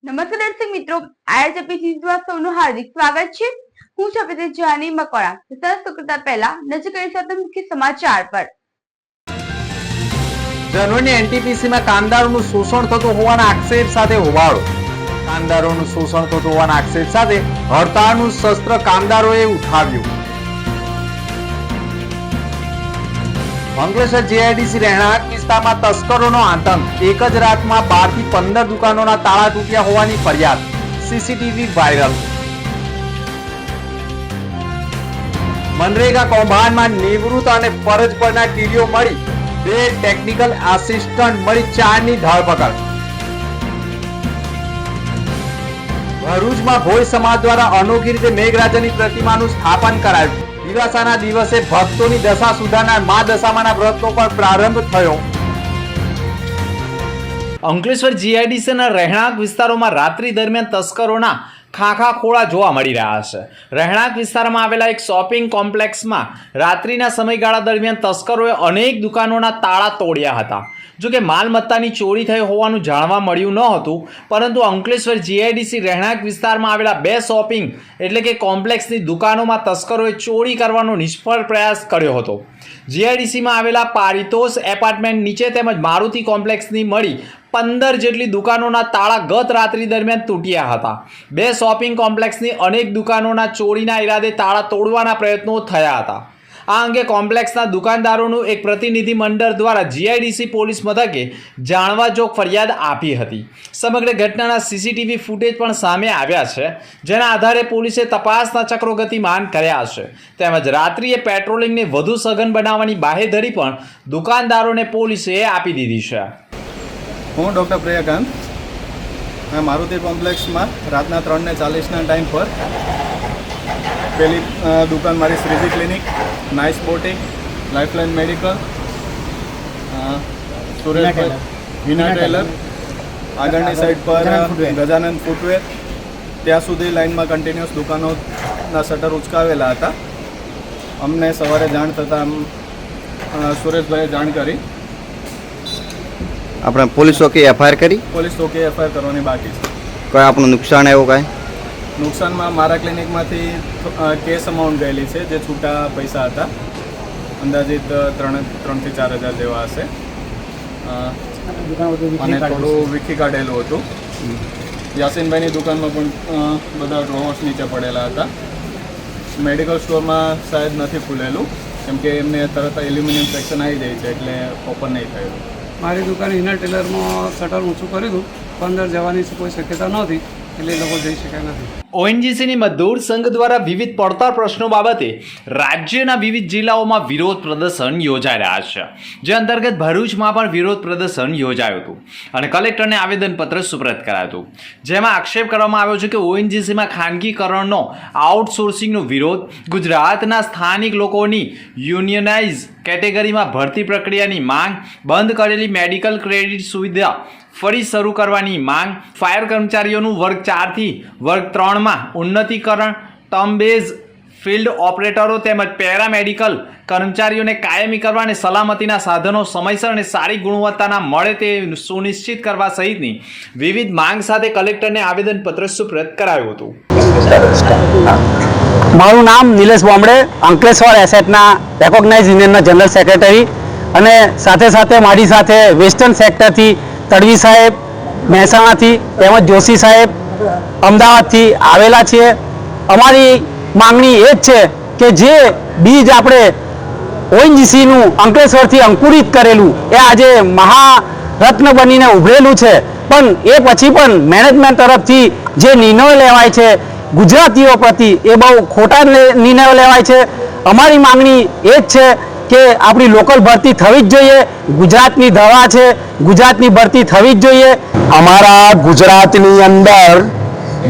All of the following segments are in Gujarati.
નમસ્કાર દર્શક મિત્રો, આઈઆરસીપી ન્યૂઝમાં સૌનું હાર્દિક સ્વાગત છે। હું છું આપણી જાની મકવાણા। સતત કરતા પહેલા નજર કરીશું મુખ્ય સમાચાર પર। જનોની એનટીપીસીમાં કામદારોનું શોષણ થતું હોવાના આક્ષેપ સાથે હોબાળો। કામદારોનું શોષણ થતું હોવાના આક્ષેપ સાથે હડતાળનું શસ્ત્ર કામદારોએ ઉઠાવ્યું। અંકલેશ્વર જીઆઈડીસી રહેણાંક વિસ્તારમાં તસ્કરોનો આતંક। એક જ રાતમાં 12 થી 15 દુકાનોના તાળા તૂટ્યા હોવાની ફરિયાદ। CCTV viral. મનરેગા કૌભાંડમાં નિવૃત્ત અને ફરજ પરના ટીડીઓ મળી 2 ટેકનિકલ આસિસ્ટન્ટ મળી 4 ની ધરપકડ। ભરૂચમાં ભોય સમાજ દ્વારા અનોખી રીતે મેઘરાજાની પ્રતિમાનું સ્થાપન કરાયું। દિવાસાના દિવસે ભક્તોની દશા સુધારનાર મા દશામાના વ્રતનો પણ પ્રારંભ થયો। અંકલેશ્વર જીઆઈડીસીના રહેણાંક વિસ્તારોમાં રાત્રિ દરમિયાન તસ્કરોના ખાખા ખોળા જોવા મળી રહ્યા છે। રહેણાંક વિસ્તારમાં આવેલા એક શોપિંગ કોમ્પ્લેક્સમાં રાત્રિના સમયગાળા દરમિયાન તસ્કરોએ અનેક દુકાનોના તાળા તોડ્યા હતા। જો કે માલમત્તાની ચોરી થઈ હોવાનું જાણવા મળ્યું ન હતું, પરંતુ અંકલેશ્વર જીઆઈડીસી રહેણાંક વિસ્તારમાં આવેલા 2 શોપિંગ એટલે કે કોમ્પ્લેક્સની દુકાનોમાં તસ્કરોએ ચોરી કરવાનો નિષ્ફળ પ્રયાસ કર્યો હતો। જીઆઈડીસીમાં આવેલા પારિતોષ એપાર્ટમેન્ટ નીચે તેમજ મારુતિ કોમ્પ્લેક્સની મળી 15 જેટલી દુકાનોના તાળા ગત રાત્રિ દરમિયાન તૂટ્યા હતા। 2 શોપિંગ કોમ્પ્લેક્સની અનેક દુકાનોના ચોરીના ઈરાદે તાળા તોડવાના પ્રયત્નો થયા હતા। આ અંગે કોમ્પ્લેક્સના દુકાનદારોનું એક પ્રતિનિધિ મંડળ દ્વારા જીઆઈડીસી પોલીસ મથકે જાણવાજોગ ફરિયાદ આપી હતી। સમગ્ર ઘટનાના સીસીટીવી ફૂટેજ પણ સામે આવ્યા છે, જેના આધારે પોલીસે તપાસના ચક્રો ગતિમાન કર્યા છે। તેમજ રાત્રિએ પેટ્રોલિંગને વધુ સઘન બનાવવાની બાહેધરી પણ દુકાનદારોને પોલીસે આપી દીધી છે। હું ડૉક્ટર પ્રિયકાંત, मैं मारुति कॉम्प्लेक्स में रातना 3:40 टाइम पर पहली दुकान मारी Shreeji clinic, nice boutique, lifeline medical, Suresh Heena tailor, आगळनी साइड पर गजानंद फूटवेर, ત્યાં સુધી લાઇનમાં કન્ટિન્યુઅસ દુકાનોના શટર ઉચકાવેલા હતા। અમને સવારે જાણ થતાં સુરેશભાઈએ જાણ કરી। આપણે પોલીસ ચોકી એફઆઈઆર કરી? પોલીસ ચોકી એફઆઈઆર કરવાની બાકી છે। કોઈ આપણું નુકસાન એવું કાંઈ? નુકસાનમાં મારા ક્લિનિકમાંથી કેસ અમાઉન્ટ ગયેલી છે, જે છૂટા પૈસા હતા, અંદાજિત 3 થી 4 હજાર જેવા હશે, અને થોડું વીખી કાઢેલું હતું। યાસીનભાઈની દુકાનમાં પણ બધા ડ્રોવર્સ નીચે પડેલા હતા। મેડિકલ સ્ટોરમાં શાયદ નથી ખુલેલું, કેમ કે એમને તરત એલ્યુમિનિયમ સેક્શન આવી જાય છે, એટલે ઓપન નહીં થયેલું। મારી દુકાન હિના ટેલરમાં શટર ઊંચું કર્યું હતું, પણ અંદર જવાની કોઈ શક્યતા નહોતી, એટલે એ લોકો જઈ શક્યા નથી। ઓએનજીસીની મજદૂર સંઘ દ્વારા વિવિધ પડતર પ્રશ્નો બાબતે રાજ્યના વિવિધ જિલ્લાઓમાં વિરોધ પ્રદર્શન યોજાઈ રહ્યા છે, જે અંતર્ગત ભરૂચમાં પણ વિરોધ પ્રદર્શન યોજાયું હતું અને કલેક્ટરને આવેદનપત્ર સુપ્રત કરાયું હતું, જેમાં આક્ષેપ કરવામાં આવ્યો છે કે ઓએનજીસીમાં ખાનગીકરણનો આઉટસોર્સિંગનો વિરોધ, ગુજરાતના સ્થાનિક લોકોની યુનિયનાઇઝ કેટેગરીમાં ભરતી પ્રક્રિયાની માંગ, બંધ કરેલી મેડિકલ ક્રેડિટ સુવિધા ફરી શરૂ કરવાની માંગ, ફાયર કર્મચારીઓનું વર્ગ 4 થી વર્ગ 3માં ઉન્નતીકરણ, ટર્મ બેઝ ફિલ્ડ ઓપરેટરો તેમજ પેરામેડિકલ કર્મચારીઓને કાયમી કરવા અને સલામતીના સાધનો સમયસર અને સારી ગુણવત્તાના મળે તે સુનિશ્ચિત કરવા સહિતની વિવિધ માંગ સાથે કલેક્ટરને આવેદનપત્ર સુપ્રત કરાયું હતું। મારું નામ નિલેશ બોમ્બડે, અંકલેશ્વર એસેટના રેકોગ્નાઇઝ યુનિયનના જનરલ સેક્રેટરી, અને સાથે સાથે મારી સાથે વેસ્ટર્ન સેક્ટરથી તડવી સાહેબ મહેસાણાથી તેમજ જોશી સાહેબ અમદાવાદથી આવેલા છીએ। અમારી માંગણી એ જ છે કે જે બીજ આપણે ઓએનજીસીનું અંકલેશ્વરથી અંકુરિત કરેલું એ આજે મહારત્ન બનીને ઉભરેલું છે, પણ એ પછી પણ મેનેજમેન્ટ તરફથી જે નિર્ણયો લેવાય છે ગુજરાતીઓ પ્રતિ એ બહુ ખોટા નિર્ણયો લેવાય છે। અમારી માંગણી એ જ છે કે આપણી લોકલ ભરતી થવી જ જોઈએ, ગુજરાતની દવા છે, ગુજરાતની ભરતી થવી જ જોઈએ। અમારા ગુજરાતની અંદર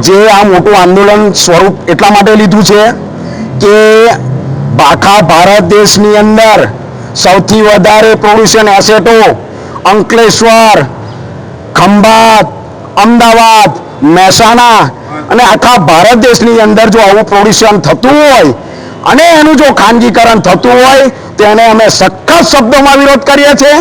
જે આ મોટું આંદોલન સ્વરૂપ એટલા માટે લીધું છે કે આખા ભારત દેશની અંદર સૌથી વધારે પ્રોડ્યુશન એસેટો અંકલેશ્વર, ખંભાત, અમદાવાદ, મહેસાણા અને આખા ભારત દેશની અંદર જો આવું પ્રોડ્યુશન થતું હોય અને એનું જો ખાનગીકરણ થતું હોય તો એને અમે સખત શબ્દોમાં વિરોધ કરીએ છીએ।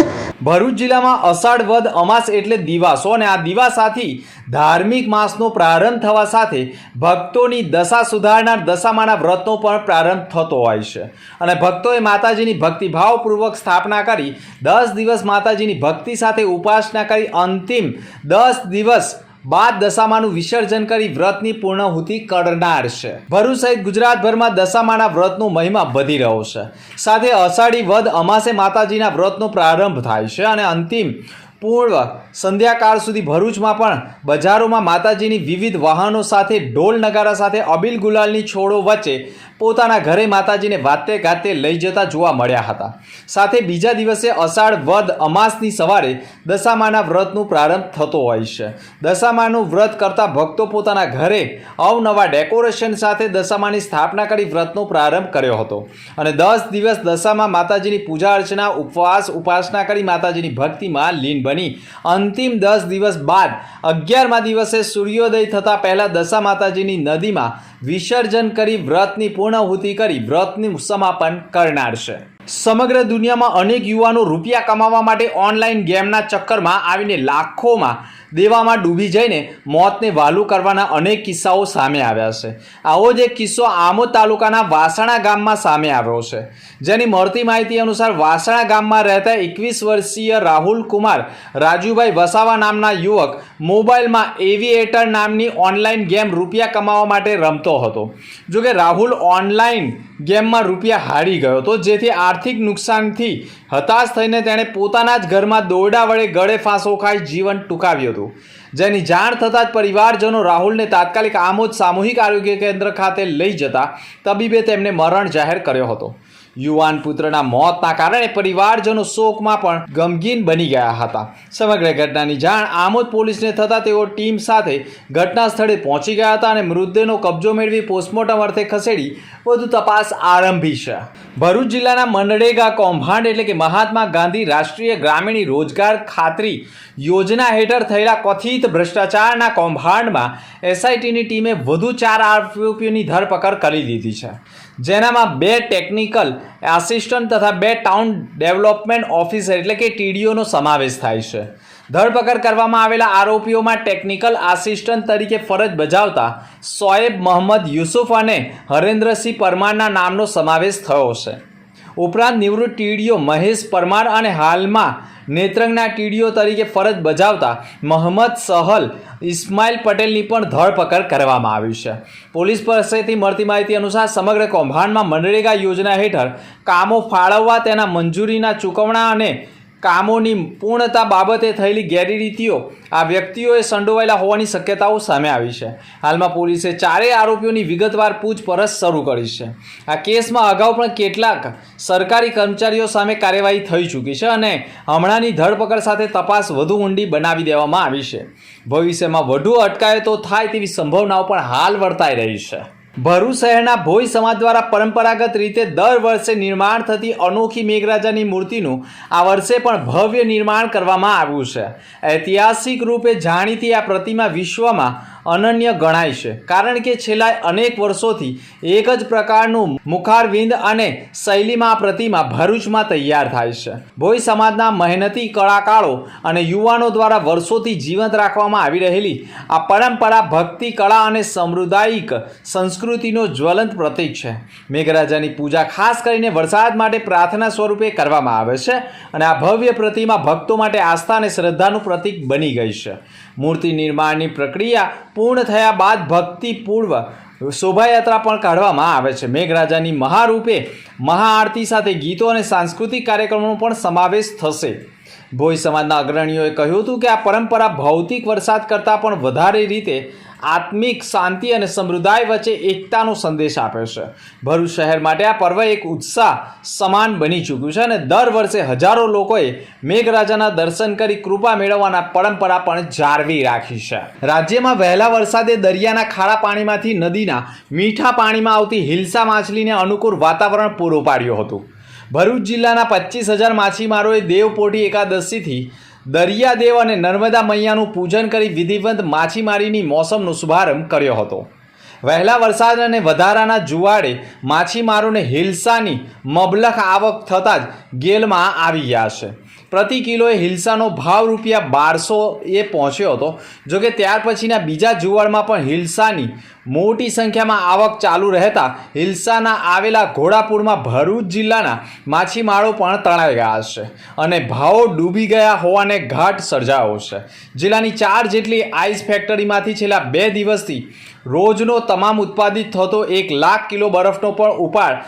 ભરૂચ જિલ્લામાં અષાઢ વદ અમાસ એટલે દિવાસો અને આ દિવાસાથી ધાર્મિક માસનો પ્રારંભ થવા સાથે ભક્તોની દશા સુધારનાર દશામાના વ્રતનો પણ પ્રારંભ થતો હોય છે અને ભક્તોએ માતાજીની ભક્તિભાવપૂર્વક સ્થાપના કરી 10 દિવસ માતાજીની ભક્તિ સાથે ઉપાસના કરી અંતિમ 10 દિવસ બાદ દશામાનું વિસર્જન કરી વ્રતની પૂર્ણાહુતિ કરનાર છે. ભરૂચ સહિત ગુજરાતભરમાં દશામાના વ્રતનો મહિમા વધી રહ્યો છે. સાથે અષાઢી વદ અમાસે માતાજીના વ્રતનો પ્રારંભ થાય છે અને અંતિમ પૂર્વ સંધ્યાકાળ સુધી ભરૂચમાં પણ બજારોમાં માતાજીની વિવિધ વાહનો સાથે ઢોલ નગારા સાથે અબીલ ગુલાલની છોડો વચ્ચે પોતાના ઘરે માતાજીને વાતે ગાતે લઈ જતા જોવા મળ્યા હતા. સાથે બીજા દિવસે અષાઢ વદ અમાસની સવારે દશામાના વ્રતનો પ્રારંભ થતો હોય છે. દશામાનું વ્રત કરતા ભક્તો પોતાના ઘરે અવનવા ડેકોરેશન સાથે દશામાની સ્થાપના કરી વ્રતનો પ્રારંભ કર્યો હતો અને 10 દિવસ દશામાં માતાજીની પૂજા અર્ચના ઉપવાસ ઉપાસના કરી માતાજીની ભક્તિમાં લીન બની અંતિમ 10 દિવસ બાદ 11મા દિવસે સૂર્યોદય થતાં પહેલાં દશા માતાજીની નદીમાં વિસર્જન કરી વ્રતની પૂર્ણાહુતિ કરી વ્રતનું સમાપન કરનાર છે. સમગ્ર દુનિયામાં અનેક યુવાનો રૂપિયા કમાવા માટે ઓનલાઈન ગેમના ચક્કરમાં આવીને લાખોમાં દેવામાં ડૂબી જઈને મોતને વહાલું કરવાના અનેક કિસ્સાઓ સામે આવ્યા છે. આવો જ એક કિસ્સો આમોદ તાલુકાના વાસણા ગામમાં સામે આવ્યો છે. જેની મળતી માહિતી અનુસાર વાસણા ગામમાં રહેતા 21 વર્ષીય રાહુલ કુમાર રાજુભાઈ વસાવા નામના યુવક મોબાઈલમાં એવિએટર નામની ઓનલાઈન ગેમ રૂપિયા કમાવા માટે રમતો હતો. જોકે રાહુલ ઓનલાઈન ગેમમાં રૂપિયા હારી ગયો હતો, જેથી આર્થિક નુકસાનથી હતાશ થઈને તેણે પોતાના જ ઘરમાં દોરડા વડે ગળે ફાંસો ખાઈ જીવન ટૂંકાવ્યું હતું. જેની જાણ થતાં જ પરિવારજનો રાહુલને તાત્કાલિક આમોદ સામૂહિક આરોગ્ય કેન્દ્ર ખાતે લઈ જતા તબીબે તેમને મરણ જાહેર કર્યો હતો. યુવાન પુત્રના મોતના કારણે પરિવારજનો શોકમાં પણ ગમગીન બની ગયા હતા. સમગ્ર ઘટનાની જાણ આમોદ પોલીસને થતાં તેઓ ટીમ સાથે ઘટના સ્થળે પહોંચી ગયા હતા અને મૃતદેહનો કબજો મેળવી પોસ્ટમોર્ટમ અર્થે ખસેડી વધુ તપાસ આરંભી છે. ભરૂચ જિલ્લાના મનરેગા કૌભાંડ એટલે કે મહાત્મા ગાંધી રાષ્ટ્રીય ગ્રામીણ રોજગાર ખાતરી યોજના હેઠળ થયેલા કથિત ભ્રષ્ટાચારના કૌભાંડમાં એસઆઈટીની ટીમે વધુ 4 આરોપીઓની ધરપકડ કરી લીધી છે. જેનામાં 2 ટેકનિકલ આસિસ્ટન્ટ તથા 2 ટાઉન ડેવલપમેન્ટ ઓફિસર એટલે કે ટીડીઓનો સમાવેશ થાય છે. ધરપકડ કરવામાં આવેલા આરોપીઓમાં ટેકનિકલ આસિસ્ટન્ટ તરીકે ફરજ બજાવતા શોએબ મોહમ્મદ યુસુફ અને હરેન્દ્રસિંહ પરમારના નામનો સમાવેશ થયો છે. ઉપરાંત નિવૃત્ત ટીડીઓ મહેશ પરમાર અને હાલમાં નેત્રંગના ટીડીઓ તરીકે ફરજ બજાવતા મોહમ્મદ સહલ ઇસ્માઇલ પટેલની પણ ધરપકડ કરવામાં આવી છે. પોલીસ પાસેથી મળતી માહિતી અનુસાર સમગ્ર કૌભાંડમાં મનરેગા યોજના હેઠળ કામો ફાળવવા, તેના મંજૂરીના ચૂકવણા અને કામોની પૂર્ણતા બાબતે થયેલી ગેરરીતિઓ આ વ્યક્તિઓએ સંડોવાયેલા હોવાની શક્યતાઓ સામે આવી છે. હાલમાં પોલીસે 4 આરોપીઓની વિગતવાર પૂછપરછ શરૂ કરી છે. આ કેસમાં અગાઉ પણ કેટલાક સરકારી કર્મચારીઓ સામે કાર્યવાહી થઈ ચૂકી છે અને હમણાંની ધરપકડ સાથે તપાસ વધુ ઊંડી બનાવી દેવામાં આવી છે. ભવિષ્યમાં વધુ અટકાયતો થાય તેવી સંભાવનાઓ પણ હાલ વર્તાઈ રહી છે. ભરૂચ શહેરના ભોઈ સમાજ દ્વારા પરંપરાગત રીતે દર વર્ષે નિર્માણ થતી અનોખી મેઘરાજાની મૂર્તિનું આ વર્ષે પણ ભવ્ય નિર્માણ કરવામાં આવ્યું છે. ઐતિહાસિક રૂપે જાણીતી આ પ્રતિમા વિશ્વમાં અનન્ય ગણાય છે, કારણ કે છેલ્લા અનેક વર્ષોથી એક જ પ્રકારનું મુખારવિંદ અને શૈલીમાં આ પ્રતિમા ભરૂચમાં તૈયાર થાય છે. ભોઈ સમાજના મહેનતી કલાકારો અને યુવાનો દ્વારા વર્ષોથી જીવંત રાખવામાં આવી રહેલી આ પરંપરા ભક્તિ, કળા અને સામુદાયિક સંસ્કૃતિનો જ્વલંત પ્રતીક છે. મેઘરાજાની પૂજા ખાસ કરીને વરસાદ માટે પ્રાર્થના સ્વરૂપે કરવામાં આવે છે અને આ ભવ્ય પ્રતિમા ભક્તો માટે આસ્થા અને શ્રદ્ધાનું પ્રતીક બની ગઈ છે. મૂર્તિ નિર્માણની પ્રક્રિયા પૂર્ણ થયા બાદ ભક્તિપૂર્વ શોભાયાત્રા પણ કાઢવામાં આવે છે. મેઘરાજાની મહારૂપે મહાઆરતી સાથે ગીતો અને સાંસ્કૃતિક કાર્યક્રમોનો પણ સમાવેશ થશે. ભોઈ સમાજના અગ્રણીઓએ કહ્યું હતું કે આ પરંપરા ભૌતિક વરસાદ કરતાં પણ વધારે રીતે આત્મિક શાંતિ અને સમુદાય વચ્ચે એકતાનો સંદેશ આપે છે. ભરૂચ શહેર માટે આ પર્વ એક ઉત્સાહ સમાન બની ચૂક્યું છે અને દર વર્ષે હજારો લોકોએ મેઘરાજાના દર્શન કરી કૃપા મેળવવાના પરંપરા પણ જાળવી રાખી છે. રાજ્યમાં વહેલા વરસાદે દરિયાના ખારા પાણીમાંથી નદીના મીઠા પાણીમાં આવતી હિલ્સા માછલીને અનુકૂળ વાતાવરણ પૂરું પાડ્યું હતું. ભરૂચ જિલ્લાના 25,000 માછીમારોએ દેવપોઢી એકાદશીથી દરિયાદેવ અને નર્મદા મૈયાનું પૂજન કરી વિધિવત માછીમારીની મોસમનો શુભારંભ કર્યો હતો. વહેલા વરસાદ અને વધારાના જુવાળે માછીમારોને હિલ્સાની મબલખ આવક થતાં જ ગેલમાં આવી ગયા છે. પ્રતિ કિલોએ હિલ્સાનો ભાવ ₹1200 પહોંચ્યો હતો. જોકે ત્યાર પછીના બીજા જુવાળમાં પણ હિલ્સાની મોટી સંખ્યામાં આવક ચાલુ રહેતા હિલ્સાના આવેલા ઘોડાપુરમાં ભરૂચ જિલ્લાના માછીમારો પણ તણાઈ ગયા છે અને ભાવો ડૂબી ગયા હોવાને ઘાટ સર્જાયો છે. જિલ્લાની 4 જેટલી આઈસ ફેક્ટરીમાંથી છેલ્લા 2 દિવસથી રોજનો તમામ ઉત્પાદિત થતો 1 લાખ કિલો બરફનો પણ ઉપાડ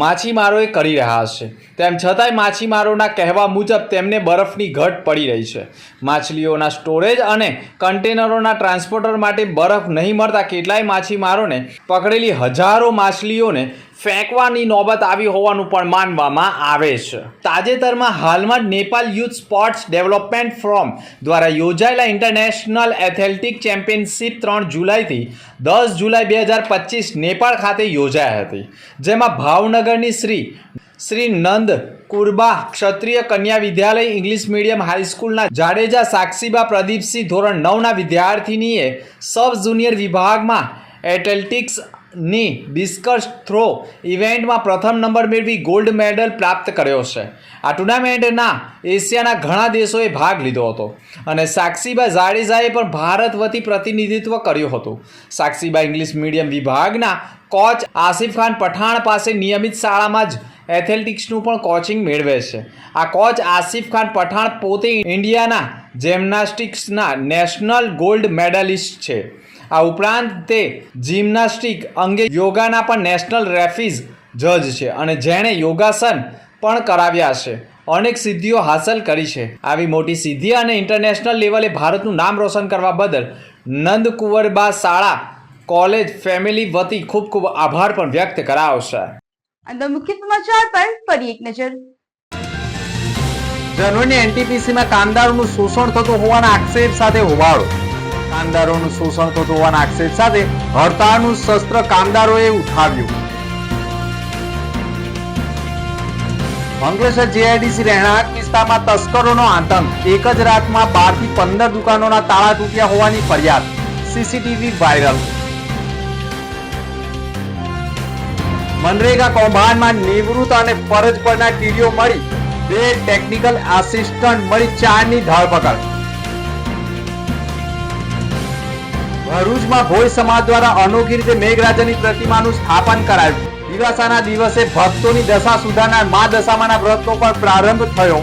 માછીમારોએ કરી રહ્યા છે. તેમ છતાંય માછીમારોના કહેવા મુજબ તેમને બરફની ઘટ પડી રહી છે. માછલીઓના સ્ટોરેજ અને કન્ટેનરોના ટ્રાન્સપોર્ટર માટે બરફ નહીં મળતા કેટલાય માછીમારોને પકડેલી હજારો માછલીઓને ફેંકવાની નોબત આવી હોવાનું પણ માનવામાં આવે છે. તાજેતરમાં હાલમાં જ Nepal youth sports development forum દ્વારા યોજાયેલા ઇન્ટરનેશનલ એથ્લેટિક ચેમ્પિયનશિપ 3 જુલાઈથી 10 જુલાઈ 2025 નેપાળ ખાતે યોજાઈ હતી. જેમાં ભાવનગરની શ્રી નંદ કુરબા ક્ષત્રિય કન્યા વિદ્યાલય ઇંગ્લિશ મીડિયમ હાઈસ્કૂલના જાડેજા સાક્ષીબા પ્રદીપસિંહ ધોરણ 9ના વિદ્યાર્થીનીએ સબ જુનિયર વિભાગમાં એથ્લેટિક્સની ડિસ્કસ થ્રો ઇવેન્ટમાં પ્રથમ નંબર મેળવી ગોલ્ડ મેડલ પ્રાપ્ત કર્યો છે. આ ટુર્નામેન્ટના એશિયાના ઘણા દેશોએ ભાગ લીધો હતો અને સાક્ષીબા જાડેજાએ પણ ભારત વતી પ્રતિનિધિત્વ કર્યું હતું. સાક્ષીબા ઇંગ્લિશ મીડિયમ વિભાગના કોચ આસિફ ખાન પઠાણ પાસે નિયમિત શાળામાં જ એથ્લેટિક્સનું પણ કોચિંગ મેળવે છે. આ કોચ આસિફ ખાન પઠાણ પોતે ઇન્ડિયાના જિમ્નાસ્ટિક્સના નેશનલ ગોલ્ડ મેડલિસ્ટ છે. આ ઉપરાંત તે જિમ્નાસ્ટિક અંગે યોગાના પણ નેશનલ રેફરીઝ જજ છે અને જેણે યોગાસન પણ કરાવ્યા છે. અનેક સિદ્ધિઓ હાંસલ કરી છે. આવી મોટી સિદ્ધિ અને ઇન્ટરનેશનલ લેવલે ભારતનું નામ રોશન કરવા બદલ નંદકુંવરબા શાળા કોલેજ ફેમિલી વતી ખૂબ ખૂબ આભાર પણ વ્યક્ત કરાયો છે. અને મુખ્ય સમાચાર પર ફરી એક નજર. જનોની એનટીપીસીમાં કામદારોનું શોષણ થતું હોવાના આક્ષેપ સાથે હોબાળો. કામદારોનું શોષણ થતું હોવાના આક્ષેપ સાથે હડતાળનું શસ્ત્ર કામદારોએ ઉઠાવ્યું. અંકલેશ્વર જીઆઈડીસી રહેણાંક વિસ્તારમાં તસ્કરોનો આતંક. એક જ રાતમાં 12 થી 15 દુકાનોના તાળા તૂટ્યા હોવાની ફરિયાદ. CCTV viral. મનરેગા કૌભાંડમાં નિવૃત્ત અને ફરજ પરના ટીડીઓ મળી 2 ટેકનિકલ આસિસ્ટન્ટ મળી 4ની ધરપકડ. ભરૂચમાં ભોય સમાજ દ્વારા અનોખી રીતે મેઘરાજાની પ્રતિમાનું સ્થાપન કરાયું. દિવાસાના દિવસે ભક્તોની દશા સુધારનાર મા દશામાના વ્રતનો પણ પ્રારંભ થયો.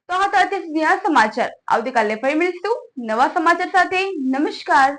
તો હતા અત્યાર સુધીના સમાચાર. આવતીકાલે ફરી મળીશું નવા સમાચાર સાથે. નમસ્કાર.